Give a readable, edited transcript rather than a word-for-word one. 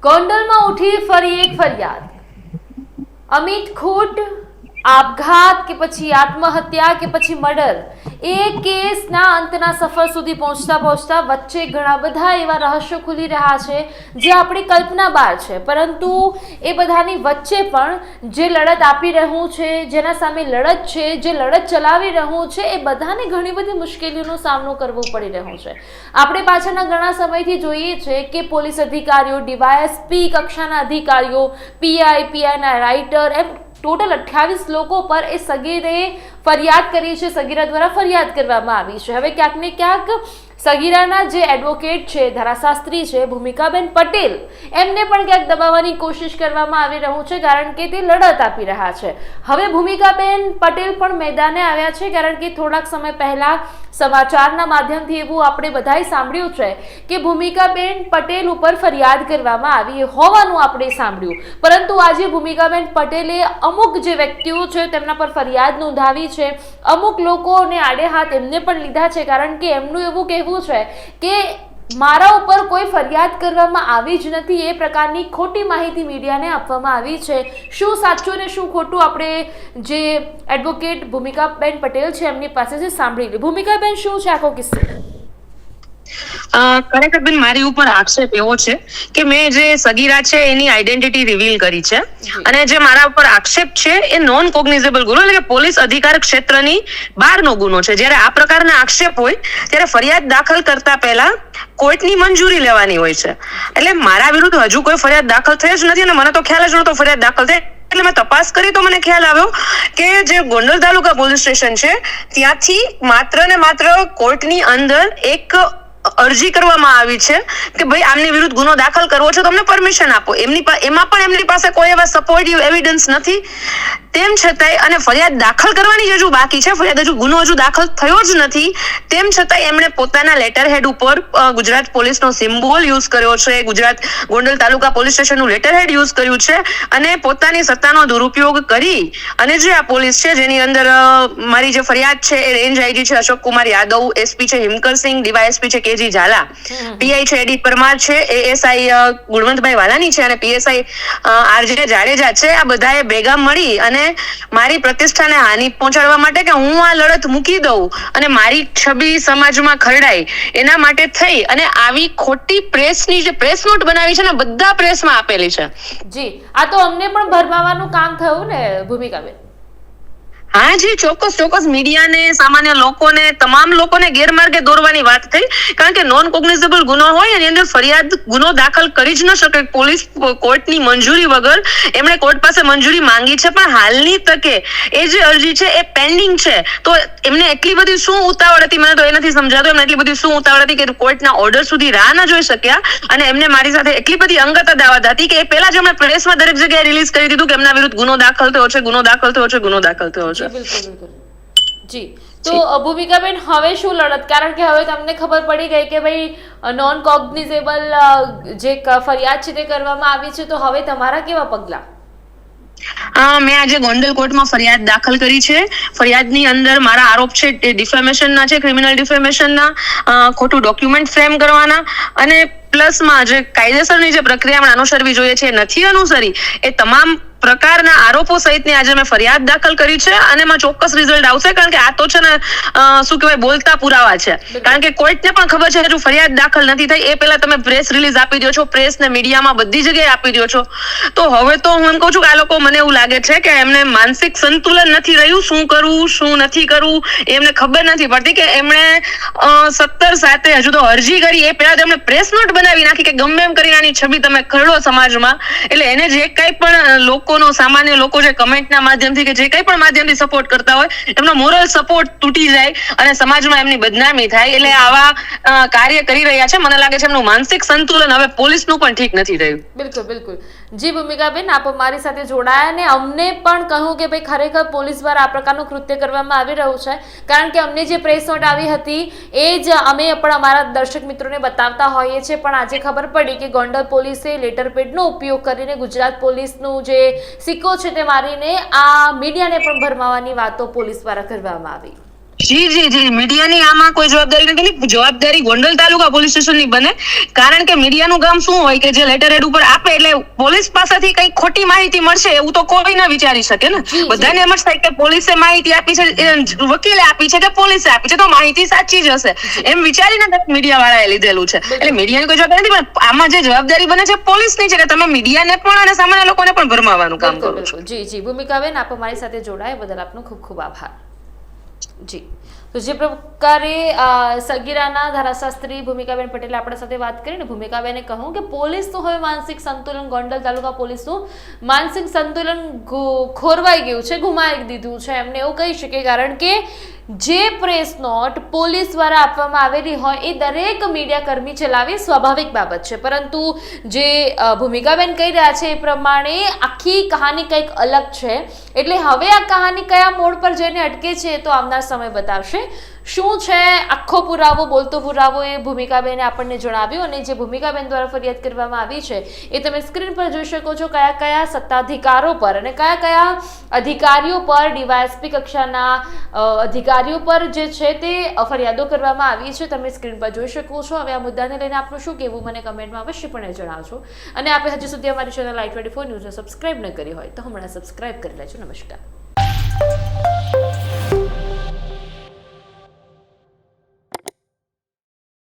ગોંડલમાં ઉઠી ફરી એક ફરિયાદ। અમિત ખૂટ આપઘાત કે પછી આત્મહત્યા કે પછી મર્ડર, એ કેસના અંતના સફર સુધી પહોંચતા પહોંચતા વચ્ચે ઘણા બધા એવા રહસ્યો ખુલી રહ્યા છે જે આપણી કલ્પના બહાર છે। પરંતુ એ બધાની વચ્ચે પણ જે લડત આપી રહ્યું છે, જેના સામે લડત છે, જે લડત ચલાવી રહ્યું છે, એ બધાને ઘણી બધી મુશ્કેલીઓનો સામનો કરવો પડી રહ્યો છે। આપણે પાછળના ઘણા સમયથી જોઈએ છે કે પોલીસ અધિકારીઓ, ડીવાયએસપી કક્ષાના અધિકારીઓ, પીઆઈના રાઇટર, એમ ટોટલ 28 લોકો પર એ સગીરે ફરિયાદ કરી છે, સગીરા દ્વારા ફરિયાદ કરવામાં આવી છે। હવે ક્યાંક ને ક્યાંક સગીરાના જે એડવોકેટ છે, ધારાશાસ્ત્રી છે ભૂમિકાબેન પટેલ, એમને પણ ક્યાંક દબાવવાની કોશિશ કરવામાં આવી રહ્યું છે, કારણ કે તે લડત આપી રહ્યા છે। હવે ભૂમિકાબેન પટેલ પણ મેદાને આવ્યા છે, કારણ કે થોડાક સમય પહેલા સમાચારના માધ્યમથી એવું આપણે બધાએ સાંભળ્યું છે કે ભૂમિકાબેન પટેલ ઉપર ફરિયાદ કરવામાં આવી હોવાનું આપણે સાંભળ્યું। પરંતુ આજે ભૂમિકાબેન પટેલે અમુક જે વ્યક્તિઓ છે તેમના પર ફરિયાદ નોંધાવી છે, અમુક લોકોને આડે હાથ એમને પણ લીધા છે, કારણ કે એમનું એવું કહેવું છે કે મારા ઉપર કોઈ ફરિયાદ કરવામાં આવી જ નથી, એ પ્રકારની ખોટી માહિતી મીડિયાને આપવામાં આવી છે। શું સાચું ને શું ખોટું આપણે જે એડવોકેટ ભૂમિકાબેન પટેલ છે એમની પાસેથી સાંભળી લે। ભૂમિકાબેન, શું છે આખો કિસ્સો? ખરેખર બેન, મારી ઉપર આક્ષેપ એવો છે કે મેં જે સગીરા છે એની આઈડેન્ટિટી રિવીલ કરી છે, અને જે મારા ઉપર આક્ષેપ છે એ નોન કોગ્નિઝેબલ ગુનો, એટલે કે પોલીસ અધિકાર ક્ષેત્રની બહારનો ગુનો છે। જ્યારે આ પ્રકારના આક્ષેપ હોય ત્યારે ફરિયાદ દાખલ કરતા પહેલા કોર્ટની મંજૂરી લેવાની હોય છે। એટલે મારા વિરુદ્ધ હજુ કોઈ ફરિયાદ દાખલ થઈ જ નથી, અને મને તો ખ્યાલ જ નહોતો ફરિયાદ દાખલ થઈ। એટલે મેં તપાસ કરી તો મને ખ્યાલ આવ્યો કે જે ગોંડલ તાલુકા પોલીસ સ્ટેશન છે ત્યાંથી માત્ર ને માત્ર કોર્ટની અંદર એક અરજી કરવામાં આવી છે કે ભાઈ આમની વિરુદ્ધ ગુનો દાખલ કરવો છે તો અમને પરમિશન આપો। એમાં પણ એમની પાસે કોઈ એવા સપોર્ટિવ એવિડન્સ નથી, તેમ છતાંય, અને ફરિયાદ દાખલ કરવાની હજુ બાકી છે, ગુનો હજુ દાખલ થયો જ નથી, તેમ છતાંય એમણે પોતાના લેટર હેડ ઉપર ગુજરાત પોલીસનો સિમ્બોલ યુઝ કર્યો છે, ગુજરાત ગોંડલ તાલુકા પોલીસ સ્ટેશનનું લેટર હેડ યુઝ કર્યું છે, અને પોતાની સત્તાનો દુરુપયોગ કરી અને જે આ પોલીસ છે જેની અંદર મારી જે ફરિયાદ છે એ રેન્જ આઈજી છે અશોક કુમાર યાદવ, એસપી છે હિમકરસિંહ, ડીવાયએસપી છે કેજી ઝાલા, પીઆઈ છે એડી પરમાર છે, એએસઆઈ ગુણવંતભાઈ વાલાની છે, અને પીએસઆઈ આરજે જાડેજા છે, આ બધાએ ભેગા મળી અને મારી પ્રતિષ્ઠાને હાનિ પહોંચાડવા માટે કે હું આ લડત મૂકી દઉં અને મારી છબી સમાજમાં ખરડાય એના માટે થઈ અને આવી ખોટી પ્રેસની જે પ્રેસ નોટ બનાવી છે ને બધા પ્રેસમાં આપેલી છે। જી, આ તો અમને પણ ભરમાવાનું કામ થયું ને ભૂમિકાબેન? હા જી, ચોક્કસ મીડિયાને, સામાન્ય લોકોને, તમામ લોકોને ગેરમાર્ગે દોરવાની વાત થઈ, કારણ કે નોન કોગ્નિઝેબલ ગુનો હોય એની અંદર ફરિયાદ ગુનો દાખલ કરી જ ન શકે પોલીસ કોર્ટની મંજૂરી વગર। એમણે કોર્ટ પાસે મંજૂરી માંગી છે, પણ હાલની તકે એ જે અરજી છે એ પેન્ડિંગ છે, તો એમને એટલી બધી શું ઉતાવળ હતી, મને તો એ નથી સમજાતું એમને એટલી બધી શું ઉતાવળ હતી કે કોર્ટના ઓર્ડર સુધી રાહ ન જોઈ શક્યા, અને એમને મારી સાથે એટલી બધી અંગત દાવત હતી કે એ પહેલા જ એમણે પ્રેસમાં દરેક જગ્યાએ રિલીઝ કરી દીધું કે એમના વિરુદ્ધ ગુનો દાખલ થયો છે, ગુનો દાખલ થયો છે, ગુનો દાખલ થયો છે। બિલકુલ જી, તો ભૂમિકાબેન હવે શું લડત? કારણ કે હવે તમને ખબર પડી ગઈ કે ભાઈ નોન કોગ્નિઝેબલ જે ફરિયાદ છે તે કરવામાં આવી છે, તો હવે તમારા કેવા પગલા? મેં આજે ગોંડલ કોર્ટમાં ફરિયાદ દાખલ કરી છે। ફરિયાદની અંદર મારા આરોપ છે ડિફેમેશનના છે, ક્રિમિનલ ડિફેમેશનના, ખોટું ડોક્યુમેન્ટ ફ્રેમ કરવાના, અને પ્લસમાં જે કાયદેસરની જે પ્રક્રિયા અનુસરવી જોઈએ છે એ નથી અનુસરી, એ તમામ પ્રકારના આરોપો સહિતની આજે મેં ફરિયાદ દાખલ કરી છે, અને એમાં ચોક્કસ રિઝલ્ટ આવશે, કારણ કે આ તો છે ને શું કહેવાય, બોલતા પુરાવા છે। કારણ કે કોર્ટને પણ ખબર છે હજુ ફરિયાદ દાખલ નથી થઈ, એ પહેલા તમે પ્રેસ રિલીઝ આપી દો છો, પ્રેસ ને મીડિયામાં બધી જગ્યાએ આપી દો છો, તો હવે તો હું એમ કહું છું કે આ લોકો, મને એવું લાગે છે કે એમને માનસિક સંતુલન નથી રહ્યું, શું કરવું શું નથી કરવું એમને ખબર નથી પડતી, કે એમણે 17/7 હજુ તો અરજી કરી, એ પહેલા એમણે પ્રેસ નોટ બનાવી નાખી કે ગમે એમ કરીને આની છબી તમે ખરડો સમાજમાં, એટલે એને જે કંઈ પણ લોકોનો, સામાન્ય લોકો જે કમેન્ટના માધ્યમથી કે જે કંઈ પણ માધ્યમથી સપોર્ટ કરતા હોય એમનો મોરલ સપોર્ટ તૂટી જાય અને સમાજમાં એમની બદનામી થાય, એટલે આવા કાર્ય કરી રહ્યા છે। મને લાગે છે એમનું માનસિક સંતુલન હવે પોલીસનું પણ ઠીક નથી રહ્યું। બિલકુલ જી ભૂમિકાબેન, આપ અમારી સાથે જોડાયા અને અમને પણ કહ્યું કે ભાઈ ખરેખર પોલીસ દ્વારા આ પ્રકારનું કૃત્ય કરવામાં આવી રહ્યું છે, કારણ કે અમને જે પ્રેસ નોટ આવી હતી એ જ અમે પણ અમારા દર્શક મિત્રોને બતાવતા હોઈએ છીએ, પણ આજે ખબર પડી કે ગોંડલ પોલીસે લેટર પેડનો ઉપયોગ કરીને ગુજરાત પોલીસનું જે સિક્કો છે તે મારીને આ મીડિયાને પણ ભરમાવાની વાતો પોલીસ દ્વારા કરવામાં આવી। જી જી જી મીડિયાની આમાં કોઈ જવાબદારી નથી. જવાબદારી ગોંડલ તાલુકા પોલીસ સ્ટેશનની બને, કારણ કે મીડિયાનું કામ શું હોય કે જે લેટર હેડ ઉપર આપે એટલે પોલીસ પાસેથી કઈ ખોટી માહિતી મળશે એવું તો કોઈ ના વિચારી શકે ને. બધાને એમ જ થાય કે પોલીસે માહિતી આપી છે, વકીલે આપી છે કે પોલીસે આપી છે તો માહિતી સાચી જ હશે એમ વિચારીને મીડિયા વાળાએ લીધેલું છે. એટલે મીડિયાની કોઈ જવાબદારી નથી, પણ આમાં જે જવાબદારી બને છે પોલીસની છે કે તમે મીડિયાને પણ અને સામાન્ય લોકોને પણ ભરમાવાનું કામ કરો છો. જી જી ભૂમિકાબેન, આપ અમારી સાથે જોડાયા બદલ આપનો ખૂબ ખૂબ આભાર. જી, તો જે પ્રકારે સગીરાના ધારાશાસ્ત્રી ભૂમિકાબેન પટેલે આપણા સાથે વાત કરીને ભૂમિકાબેને કહ્યું કે પોલીસનું હવે માનસિક સંતુલન, ગોંડલ તાલુકા પોલીસનું માનસિક સંતુલન ખોરવાઈ ગયું છે, ગુમાવી દીધું છે એમને એવું કહી શકે, કારણ કે જે પ્રેસ નોટ પોલીસ દ્વારા આપવામાં આવેલી હોય એ દરેક મીડિયા કર્મી ચલાવે સ્વાભાવિક બાબત છે, પરંતુ જે ભૂમિકાબેન કહી રહ્યા છે એ પ્રમાણે આખી કહાની કંઈક અલગ છે. એટલે હવે આ કહાની કયા મોડ પર જઈને અટકે છે તો આવનાર સમય બતાવશે. શું છે આખો પુરાવો, બોલતો પુરાવો, એ ભૂમિકાબેને આપણને જણાવ્યું, અને જે ભૂમિકાબેન દ્વારા ફરિયાદ કરવામાં આવી છે એ તમે સ્ક્રીન પર જોઈ શકો છો. કયા કયા સત્તાધિકારો પર અને કયા કયા અધિકારીઓ પર, ડીવાયએસપી કક્ષાના અધિકારીઓ પર જે છે તે ફરિયાદો કરવામાં આવી છે, તમે સ્ક્રીન પર જોઈ શકો છો. હવે આ મુદ્દાને લઈને આપનું શું કહેવું મને કમેન્ટમાં અવશ્યપણે જણાવજો. અને આપણે હજી સુધી અમારી ચેનલ i24 ન્યૂઝને સબસ્ક્રાઇબ ન કરી હોય તો હમણાં સબસ્ક્રાઇબ કરી લેજો. નમસ્કાર.